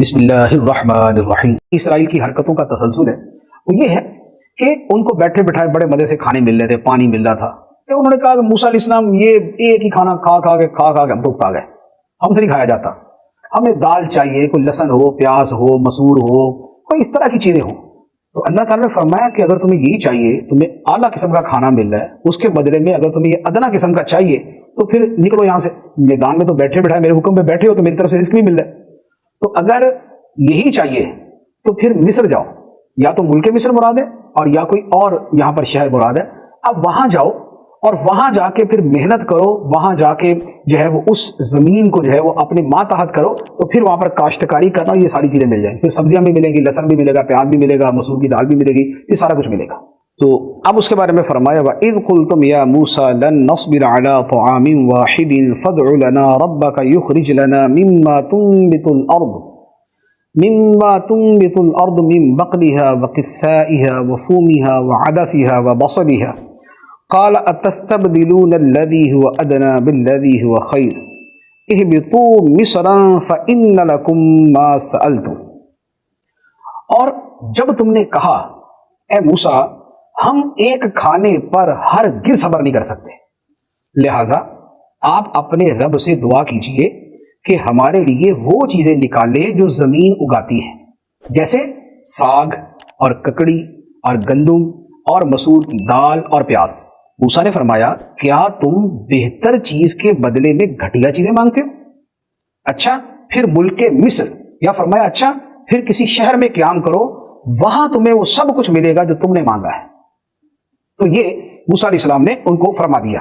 بسم اللہ الرحمن الرحیم۔ اسرائیل کی حرکتوں کا تسلسل ہے وہ یہ ہے کہ ان کو بیٹھے بٹھائے بڑے مزے سے کھانے مل رہے تھے، پانی مل رہا تھا، کہ انہوں نے کہا کہ موسیٰ علیہ السلام یہ ایک ہی کھانا کھا کے ہم تو اکتا گئے، ہم سے نہیں کھایا جاتا، ہمیں دال چاہیے، کوئی لہسن ہو، پیاز ہو، مسور ہو، کوئی اس طرح کی چیزیں ہوں۔ تو اللہ تعالیٰ نے فرمایا کہ اگر تمہیں یہی چاہیے، تمہیں اعلیٰ قسم کا کھانا مل رہا ہے، اس کے بدلے میں اگر تمہیں یہ ادنا قسم کا چاہیے تو پھر نکلو یہاں سے، میدان میں تو بیٹھے بٹھائے میرے حکم پہ بیٹھے ہو تو میری طرف سے رزق بھی مل رہا ہے، تو اگر یہی چاہیے تو پھر مصر جاؤ، یا تو ملک مصر مراد ہے اور یا کوئی اور یہاں پر شہر مراد ہے، اب وہاں جاؤ اور وہاں جا کے پھر محنت کرو، وہاں جا کے جو ہے وہ اس زمین کو جو ہے وہ اپنے ماتحت کرو، تو پھر وہاں پر کاشتکاری کرنا، یہ ساری چیزیں مل جائیں گی، پھر سبزیاں بھی ملیں گی، لہسن بھی ملے گا، پیاز بھی ملے گا، مسور کی دال بھی ملے گی، یہ سارا کچھ ملے گا۔ تو اب اس کے بارے میں فرمایا وَإِذْ قُلْتُمْ يَا مُوسَىٰ لَن نَّصْبِرَ عَلَىٰ طَعَامٍ وَاحِدٍ فَادْعُ لَنَا رَبَّكَ يُخْرِجْ لَنَا مِمَّا تُنبِتُ الْأَرْضُ مِن بَقْلِهَا وَقِثَّائِهَا وَفُومِهَا وَعَدَسِهَا وَبَصَلِهَا قَالَ أَتَسْتَبْدِلُونَ الَّذِي هُوَ أَدْنَىٰ بِالَّذِي هُوَ خَيْرٌ اهْبِطُوا مِصْرًا فَإِنَّ لَكُم مَّا سَأَلْتُمْ۔ اور جب تم نے کہا اے موسیٰ ہم ایک کھانے پر ہرگز صبر نہیں کر سکتے، لہٰذا آپ اپنے رب سے دعا کیجئے کہ ہمارے لیے وہ چیزیں نکالے جو زمین اگاتی ہے، جیسے ساگ اور ککڑی اور گندم اور مسور کی دال اور پیاز۔ موسیٰ نے فرمایا کیا تم بہتر چیز کے بدلے میں گھٹیا چیزیں مانگتے ہو؟ اچھا پھر ملک مصر، یا فرمایا اچھا پھر کسی شہر میں قیام کرو، وہاں تمہیں وہ سب کچھ ملے گا جو تم نے مانگا ہے۔ تو یہ موسیٰ علیہ السلام نے ان کو فرما دیا۔